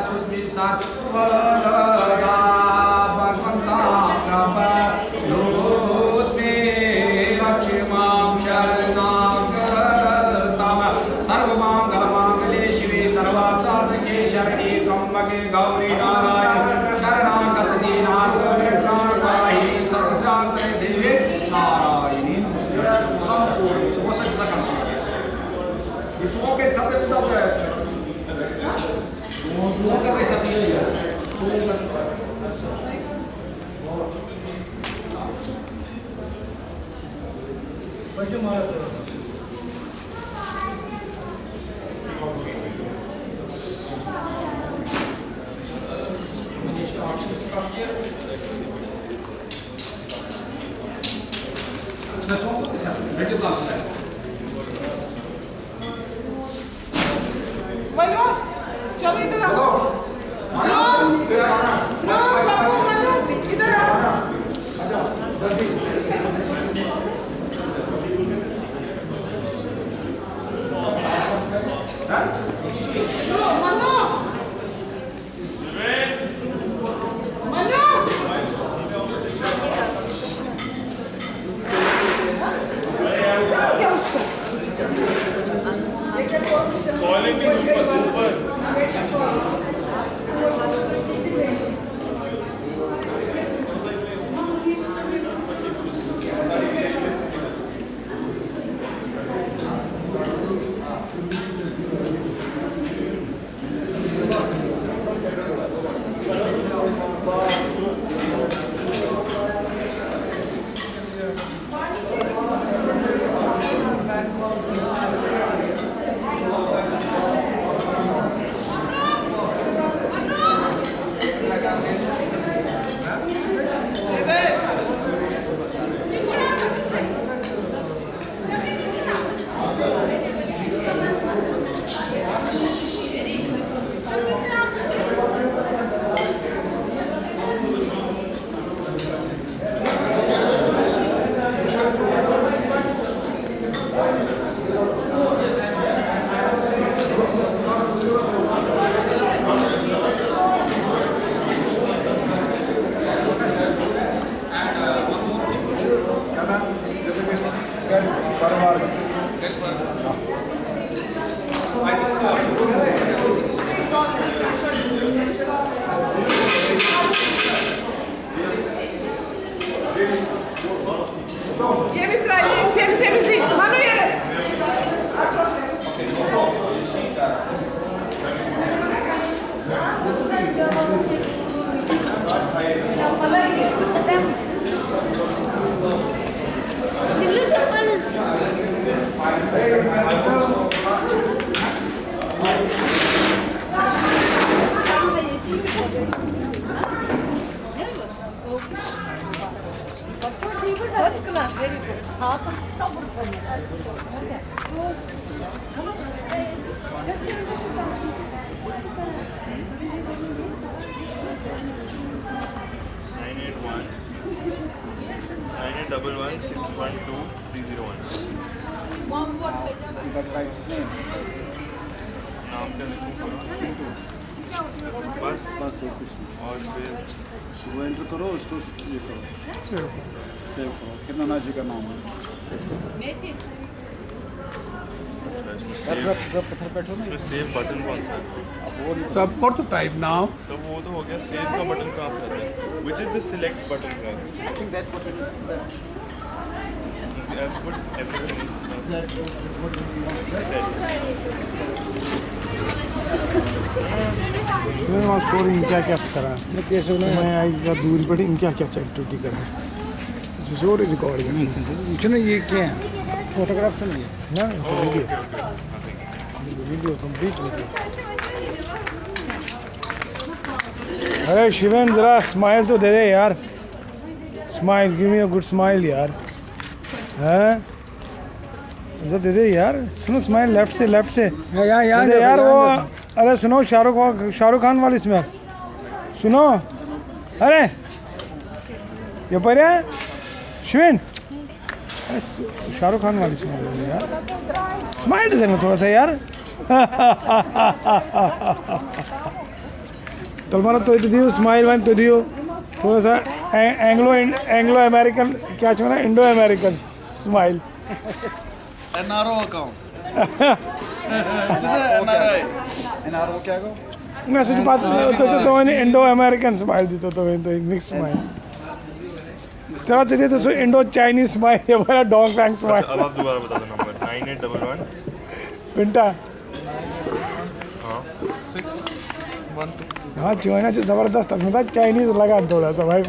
सुस्मि सत्वरदा भगवन्ता प्रपयोस्मे रक्षमां शरणागतम् सर्वमङ्गलमाङ्गल्ये शिवे सर्वार्थसाधके शरण्ये त्र्यम्बके गौरी नारायणि शरणागते नारद पाहि सर्वशान्ते देवे नारायणी संपूर्ण वो सकल इसको के छाते पिता है वो का कैसा दिया है बच्चे मार ना चौक के साथ रेडियो क्लास है मनु चलो इधर आओ मनु इधर आओ आजा जल्दी मनु मनु कॉलिंग ऊपर First class, very good. Half of top of बस बस और फिर वो एंटर करो उसको ये करो सेव करो कितना नाजी का नाम है सब पत्थर बैठो ना सेव बटन कौन सा So I've got to type now. तो वो तो हो गया सेव का बटन कहाँ से आता है which is the select button right I think that's what it is. you have to put everything मैं वहाँ स्टोरी क्या क्या करा मैं आई दूरी पड़ी क्या क्या एक्टिविटी करा जोर रिकॉर्ड करना ये क्या है फोटोग्राफ तो नहीं है ना वीडियो कंप्लीट वीडियो अरे शिवेन जरा स्माइल तो दे दे यार smile give me a good smile यार हैं इधर दे दे यार सुनो स्माइल लेफ्ट से यार वो अरे सुनो शाहरुख खान वाली स्माइल सुनो अरे ये पर है शिवेन अरे शाहरुख खान वाली स्माइल यार स्माइल दे देना थोड़ा सा यार तलमाना तो दियो स्माइल वन तो दियो थोड़ा सा एंग्लो अमेरिकन क्या चुना Indo American smile NRO account. NRI. NRO क्या को? मैं सोच बात तो इंडो अमेरिकन स्माइल दी तो मिक्स स्माइल चला चाहिए तो इंडो चाइनीज स्माइल या बड़ा डोंग पैंग स्माइल अब आप दोबारा बता दो नंबर 9811 पिंटा हाँ 612 हाँ चुना जबरदस्त उसमें था चाइनीज लगा थोड़ा सा भाई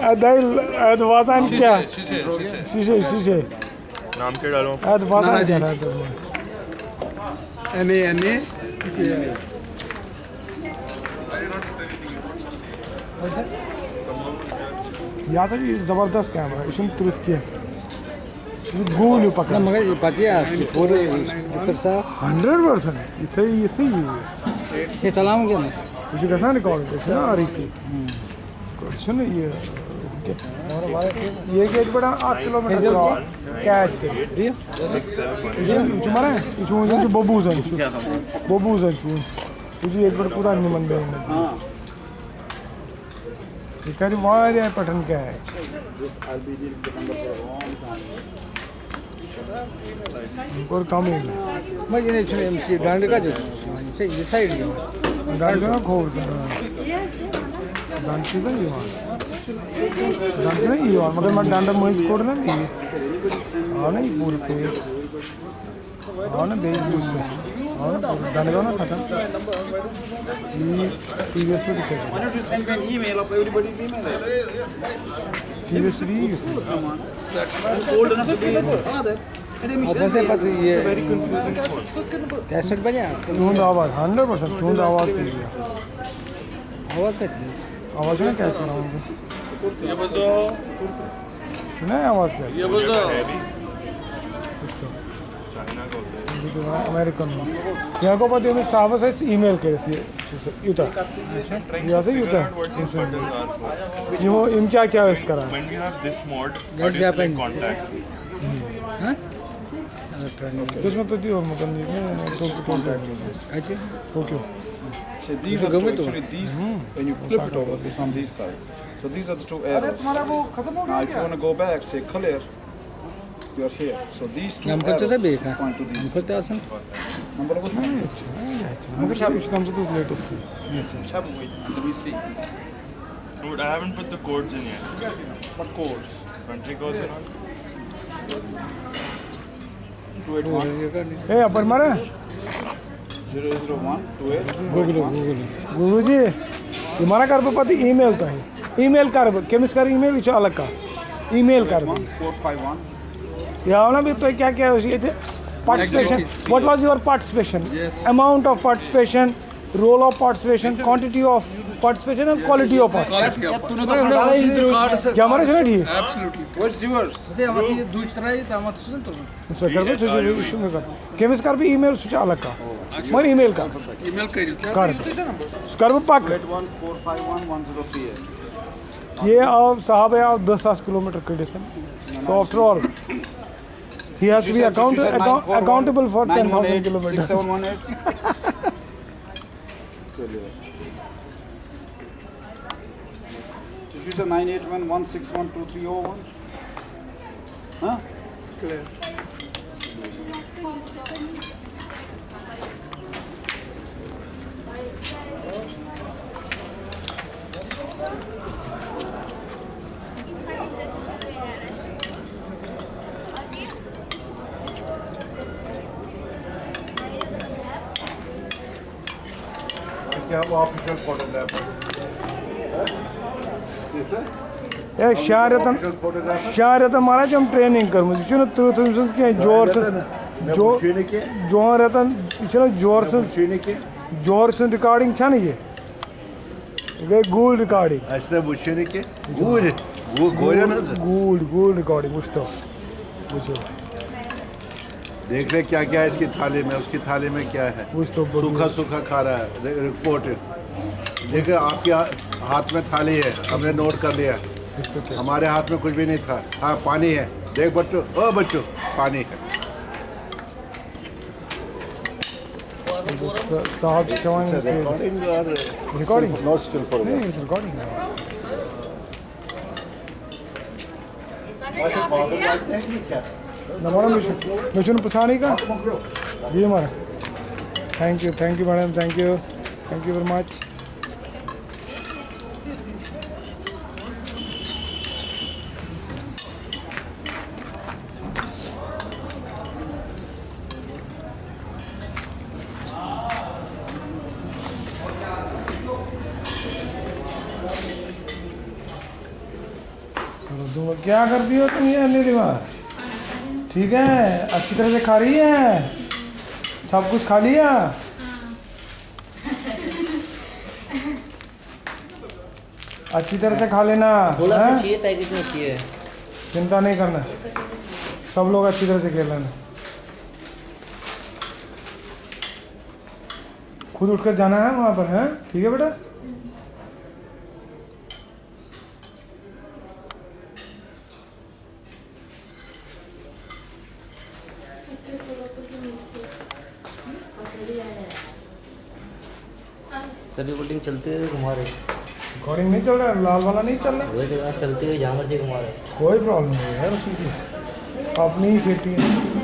अदवासान क्या शीशे नाम क्या डालो अदवासान क्या था NA या तो ये जबरदस्त कैमरा है इसमें तुरंत किया गूगल पकड़ा मगर ये पतिया पूरे उत्तर सा 100% इथे ये चलाऊं क्या मैं तुझे कैसा रिकॉर्ड कैसे आ रही सी सुन ये गेट बड़ा 8 किलोमीटर कैच कर ये तुम्हारा जो बबूजन तुझे एक बार पूरा निमन बे ये करी वारिया पटन कैच और काम ही मैं ये नहीं एमसी डांड का जो ये साइड में डांड ना खोल डांड की नहीं हुआ मगर मैं डांडा मोइस कोड ना नहीं हाँ नहीं पूरी फेस हाँ ना बेच बूस से हाँ ना डांडा ना खत्म ये टीवीएस पे दिखेगा email of everybody's email. TVS भी Old enough to be father. अपन से पता ये कैसेट बजा चूंद आवाज़ 100% चूंद आवाज़ की है आवाज का आवाज़ ना कैच करा हूँ सुना है आवाज़ कैच चाइना का होता है अमेरिकन यहाँ को पता है साहब से ईमेल करे यूता यहाँ से यूता ये वो इन क्या क्या इस करा when we have this mod That's what is like Japan. contact उसमें तो दियो मतलब नहीं तो कॉन्टैक्ट अच्छा okay So these are two, actually these when you flip it over, it's on this side. So these are the two arrows. Now if you want to go back, say clear, you're here. So these two हम arrows करते सब एक है point to these. हम करते आसन Number of मगर शायद इस नाम से तो लेटेस्ट की Let me see. Dude, I haven't put the codes in yet What codes? country codes and all 281 ए अपन मारे 001 28 गुरु जी हमारा कर पति ईमेल तो है ईमेल कर केमिस कर ईमेल इच अलग का ईमेल कर 451. यहाँ ना भी तो क्या क्या है उसी participation what was your participation amount of participation role of participation quantity of participation and quality of क्या हमारे सुना ठीक What's yours? से हम ये दूसरा ही था हम सुन तो इसमें कर भी सुन कर केमिस कर भी ईमेल सुच अलग का मगर ईमेल का Email कर भी पक 11451 ये आप साहब है आप 10,000 किलोमीटर के distance so after all he has to be accountable for 10,000 kilometers 6718. This is a 98116123001. Huh? Clear. क्या वो ऑफिशियल फोटोग्राफर ए शारतन महाराज हम ट्रेनिंग कर मुझे चुन तो तुम क्या जोर से जोर रहतन इचना जोर से रिकॉर्डिंग छा ना ये गए गूल रिकॉर्डिंग अच्छा बुझे के गूल वो गोरे ना गूल रिकॉर्डिंग कुछ तो बुझो देख रहे क्या क्या है इसकी थाली में उसकी थाली में क्या है कुछ तो सूखा सूखा खा रहा है रिपोर्ट देख रहे आपके हाथ में थाली है हमने नोट कर लिया हमारे हाथ में कुछ भी नहीं था हाँ पानी है देख बच्चों ओ बच्चों पानी है साहब showing us recording or recording. no still for नहीं, it's recording. हमारा मिशन पसानी का जी हमारा thank you madam thank you very much क्या कर दी हो तुम ये नीलिमा ठीक है अच्छी तरह से खा रही है सब कुछ खा लिया अच्छी तरह से खा लेना चाहिए पैकेट में चाहिए चिंता नहीं करना सब लोग अच्छी तरह से खेल लेना खुद उठकर जाना है वहाँ पर है ठीक है बेटा सभी बोल्डिंग चलते हुए घुमा रहे रिकॉर्डिंग नहीं चल रहा है लाल वाला नहीं चल रहा वही जगह चलते हुए जहाँ मर्जी घुमा रहे कोई प्रॉब्लम नहीं है यार उसकी अपनी ही खेती है